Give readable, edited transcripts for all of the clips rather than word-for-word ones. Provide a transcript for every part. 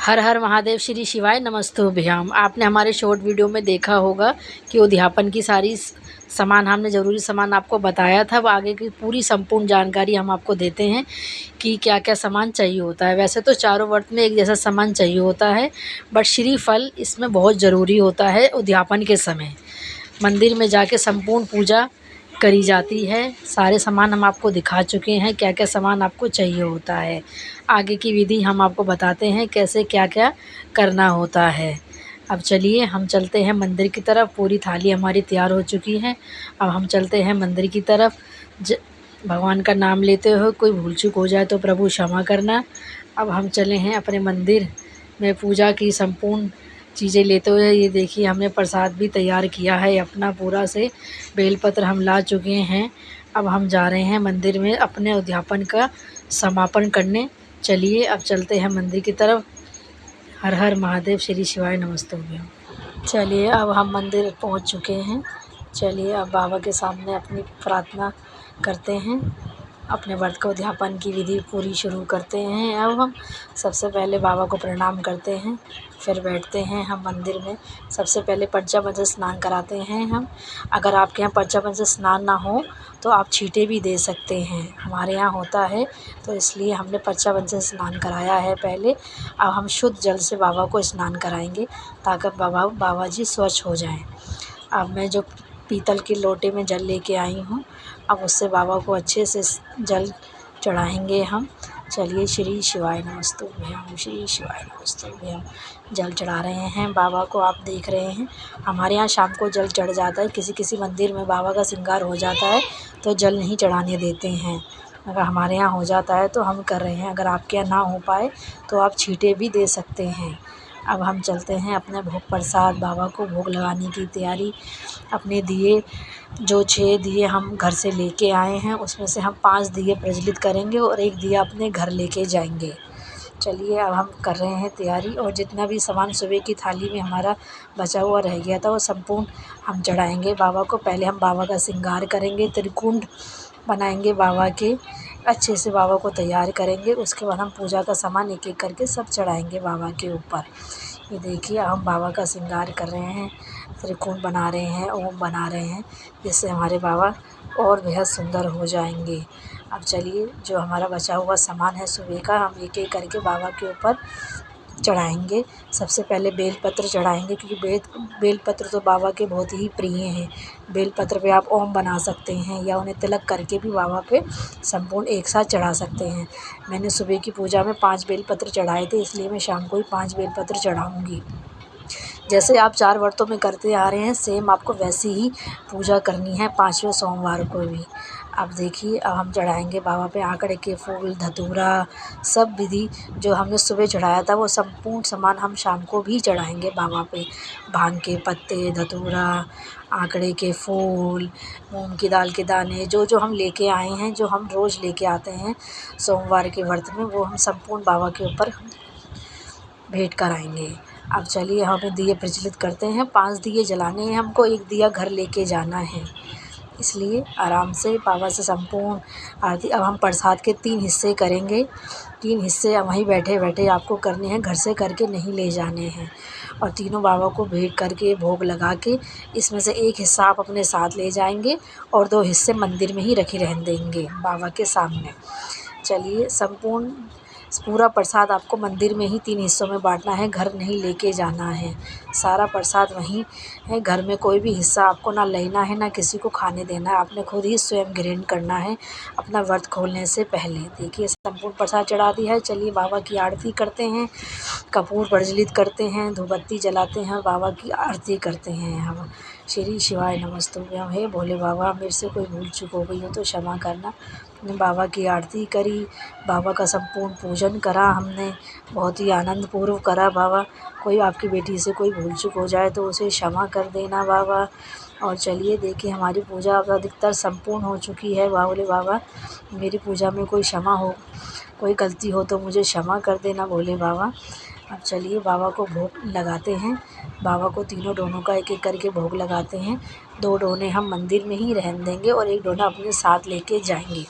हर हर महादेव, श्री शिवाय नमस्तुभ्याम। आपने हमारे शॉर्ट वीडियो में देखा होगा कि उद्यापन की सारी सामान, हमने ज़रूरी सामान आपको बताया था। अब आगे की पूरी संपूर्ण जानकारी हम आपको देते हैं कि क्या क्या सामान चाहिए होता है। वैसे तो चारों व्रत में एक जैसा सामान चाहिए होता है, बट श्रीफल इसमें बहुत ज़रूरी होता है। उद्यापन के समय मंदिर में जाके संपूर्ण पूजा करी जाती है। सारे सामान हम आपको दिखा चुके हैं, क्या क्या सामान आपको चाहिए होता है। आगे की विधि हम आपको बताते हैं कैसे क्या क्या करना होता है। अब चलिए हम चलते हैं मंदिर की तरफ। पूरी थाली हमारी तैयार हो चुकी है। अब हम चलते हैं मंदिर की तरफ। भगवान का नाम लेते हुए कोई भूल चूक हो जाए तो प्रभु क्षमा करना। अब हम चले हैं अपने मंदिर में पूजा की संपूर्ण चीज़ें लेते हुए। ये देखिए हमने प्रसाद भी तैयार किया है अपना पूरा से। बेलपत्र हम ला चुके हैं। अब हम जा रहे हैं मंदिर में अपने उद्यापन का समापन करने। चलिए अब चलते हैं मंदिर की तरफ। हर हर महादेव, श्री शिवाय नमस्तुभ्यम। चलिए अब हम मंदिर पहुंच चुके हैं। चलिए अब बाबा के सामने अपनी प्रार्थना करते हैं। अपने व्रत का उद्यापन की विधि पूरी शुरू करते हैं। अब हम सबसे पहले बाबा को प्रणाम करते हैं, फिर बैठते हैं हम मंदिर में। सबसे पहले पंचामृत से स्नान कराते हैं हम। अगर आपके यहाँ पंचामृत से स्नान ना हो तो आप छींटे भी दे सकते हैं। हमारे यहाँ होता है तो इसलिए हमने पंचामृत से स्नान कराया है पहले। अब हम शुद्ध जल से बाबा को स्नान कराएंगे ताकि बाबा जी स्वच्छ हो जाएं। अब मैं जो पीतल के लोटे में जल लेके आई हूँ, अब उससे बाबा को अच्छे से जल चढ़ाएंगे हम। चलिए श्री शिवाय नमस्तुभ्यम, श्री शिवाय नमस्तुभ्यम। जल चढ़ा रहे हैं बाबा को। आप देख रहे हैं हमारे यहाँ शाम को जल चढ़ जाता है। किसी किसी मंदिर में बाबा का श्रृंगार हो जाता है तो जल नहीं चढ़ाने देते हैं। अगर हमारे यहाँ हो जाता है तो हम कर रहे हैं। अगर आपके यहाँ ना हो पाए तो आप छींटे भी दे सकते हैं। अब हम चलते हैं अपने भोग प्रसाद बाबा को भोग लगाने की तैयारी। अपने दिए जो 6 दिए हम घर से लेके आए हैं उसमें से हम 5 दिए प्रज्वलित करेंगे और 1 दिया अपने घर लेके जाएंगे। चलिए अब हम कर रहे हैं तैयारी। और जितना भी सामान सुबह की थाली में हमारा बचा हुआ रह गया था वो संपूर्ण हम चढ़ाएंगे बाबा को। पहले हम बाबा का श्रृंगार करेंगे, त्रिकुंड बनाएंगे बाबा के, अच्छे से बाबा को तैयार करेंगे। उसके बाद हम पूजा का सामान एक एक करके सब चढ़ाएंगे बाबा के ऊपर। ये देखिए हम बाबा का श्रृंगार कर रहे हैं, त्रिकोण बना रहे हैं, ओम बना रहे हैं, जिससे हमारे बाबा और बेहद सुंदर हो जाएंगे। अब चलिए जो हमारा बचा हुआ सामान है सुबह का हम एक एक करके बाबा के ऊपर चढ़ाएंगे। सबसे पहले बेलपत्र चढ़ाएंगे क्योंकि बेलपत्र तो बाबा के बहुत ही प्रिय हैं। बेलपत्र पे आप ओम बना सकते हैं या उन्हें तिलक करके भी बाबा पे संपूर्ण एक साथ चढ़ा सकते हैं। मैंने सुबह की पूजा में 5 बेलपत्र चढ़ाए थे, इसलिए मैं शाम को ही 5 बेलपत्र चढ़ाऊँगी। जैसे आप 4 व्रतों में करते आ रहे हैं सेम आपको वैसी ही पूजा करनी है 5वें सोमवार को भी। अब देखिए अब हम चढ़ाएंगे बाबा पे आंकड़े के फूल, धतूरा, सब विधि जो हमने सुबह चढ़ाया था वो संपूर्ण सामान हम शाम को भी चढ़ाएंगे बाबा पे। भांग के पत्ते, धतूरा, आंकड़े के फूल, मूंग की दाल के दाने, जो जो हम लेके आए हैं, जो हम रोज़ लेके आते हैं सोमवार के व्रत में, वो हम संपूर्ण बाबा के ऊपर भेंट कराएंगे। अब चलिए हमें दिए प्रज्वलित करते हैं। 5 दिए जलाने हैं हमको, 1 दिया घर लेके जाना है, इसलिए आराम से बाबा से संपूर्ण आरती। अब हम प्रसाद के 3 हिस्से करेंगे। 3 हिस्से वहीं बैठे बैठे आपको करने हैं, घर से करके नहीं ले जाने हैं। और तीनों बाबा को भेंट करके भोग लगा के इसमें से 1 हिस्सा आप अपने साथ ले जाएंगे और 2 हिस्से मंदिर में ही रखे रहने देंगे बाबा के सामने। चलिए संपूर्ण पूरा प्रसाद आपको मंदिर में ही 3 हिस्सों में बांटना है, घर नहीं लेके जाना है। सारा प्रसाद वहीं है, घर में कोई भी हिस्सा आपको ना लेना है ना किसी को खाने देना है। आपने खुद ही स्वयं ग्रहण करना है अपना व्रत खोलने से पहले। देखिए संपूर्ण प्रसाद चढ़ा दिया है। चलिए बाबा की आरती करते हैं, कपूर प्रज्वलित करते हैं, धूपबत्ती जलाते हैं, बाबा की आरती करते हैं हम। श्री शिवाय नमस्तुभ्यम। हे भोले बाबा मेरे से कोई भूल चूक हो गई हो तो क्षमा करना। हमने बाबा की आरती करी, बाबा का संपूर्ण पूजन करा हमने, बहुत ही आनंद पूर्व करा बाबा। कोई आपकी बेटी से कोई भूल चूक हो जाए तो उसे क्षमा कर देना बाबा। और चलिए देखिए हमारी पूजा अब अधिकतर संपूर्ण हो चुकी है। भोले बाबा मेरी पूजा में कोई गलती हो तो मुझे क्षमा कर देना भोले बाबा। अब चलिए बाबा को भोग लगाते हैं। बाबा को तीनों डोनों का एक एक करके भोग लगाते हैं। 2 डोने हम मंदिर में ही रहने देंगे और 1 डोना अपने साथ लेके जाएंगे।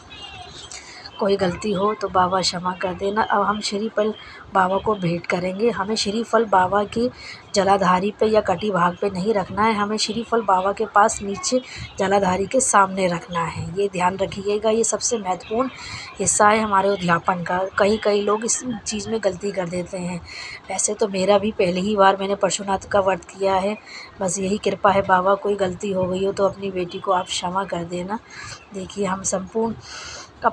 कोई गलती हो तो बाबा क्षमा कर देना। अब हम श्रीफल बाबा को भेंट करेंगे। हमें श्रीफल बाबा की जलाधारी पे या कटी भाग पे नहीं रखना है, हमें श्रीफल बाबा के पास नीचे जलाधारी के सामने रखना है। ये ध्यान रखिएगा, ये सबसे महत्वपूर्ण हिस्सा है हमारे उद्यापन का। कई लोग इस चीज़ में गलती कर देते हैं। वैसे तो मेरा भी पहली ही बार मैंने परशुनाथ का व्रत किया है। बस यही कृपा है बाबा, कोई गलती हो गई हो तो अपनी बेटी को आप क्षमा कर देना। देखिए हम संपूर्ण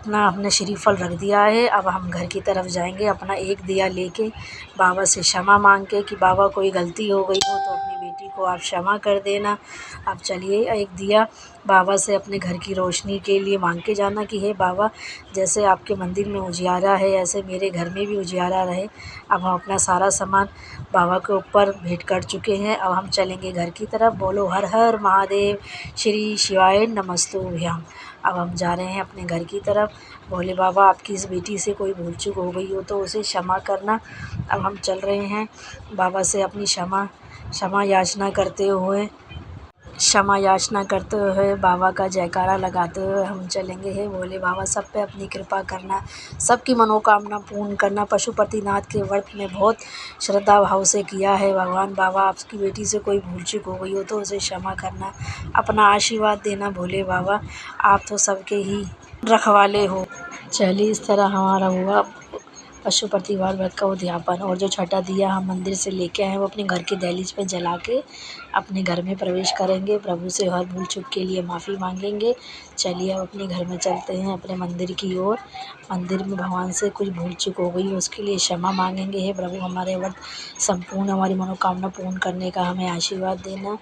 हमने श्रीफल रख दिया है। अब हम घर की तरफ जाएंगे अपना एक दिया लेके बाबा से क्षमा मांग के कि बाबा कोई गलती हो गई हो तो अपनी बेटी को आप क्षमा कर देना। अब चलिए एक दिया बाबा से अपने घर की रोशनी के लिए मांग के जाना कि हे बाबा, जैसे आपके मंदिर में उजियारा है ऐसे मेरे घर में भी उजियारा रहे। अब हम अपना सारा सामान बाबा के ऊपर भेंट कर चुके हैं। अब हम चलेंगे घर की तरफ। बोलो हर हर महादेव, श्री शिवाय नमस्तुभ्यम। अब हम जा रहे हैं अपने घर की तरफ। भोले बाबा, आपकी इस बेटी से कोई भूल चूक हो गई हो तो उसे क्षमा करना। अब हम चल रहे हैं बाबा से अपनी क्षमा याचना करते हुए बाबा का जयकारा लगाते हुए हम चलेंगे। हे भोले बाबा, सब पे अपनी कृपा करना, सबकी मनोकामना पूर्ण करना। पशुपतिनाथ के व्रत में बहुत श्रद्धा भाव से किया है। भगवान बाबा, आपकी बेटी से कोई भूल चूक हो गई हो तो उसे क्षमा करना, अपना आशीर्वाद देना। भोले बाबा, आप तो सबके ही रखवाले हो। चलिए इस तरह हमारा हुआ पशुपतिनाथ व्रत का उद्यापन। और जो छठा दिया हम मंदिर से लेके आए वो अपने घर की दहलीज पे जला के अपने घर में प्रवेश करेंगे। प्रभु से हर भूल चूक के लिए माफ़ी मांगेंगे। चलिए अब अपने घर में चलते हैं, अपने मंदिर की ओर। मंदिर में भगवान से कुछ भूल चूक हो गई है उसके लिए क्षमा मांगेंगे। हे प्रभु, हमारे व्रत संपूर्ण, हमारी मनोकामना पूर्ण करने का हमें आशीर्वाद देना।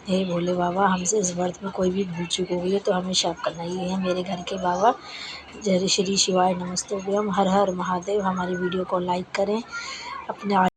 हे भोले बाबा, हमसे इस व्रत में कोई भी भूल चूक हो गई है तो हमें क्षमा करना। ये है मेरे घर के बाबा। जय श्री शिवाय नमस्तुभ्यम। हर हर महादेव। हमारी वीडियो को लाइक करें, अपने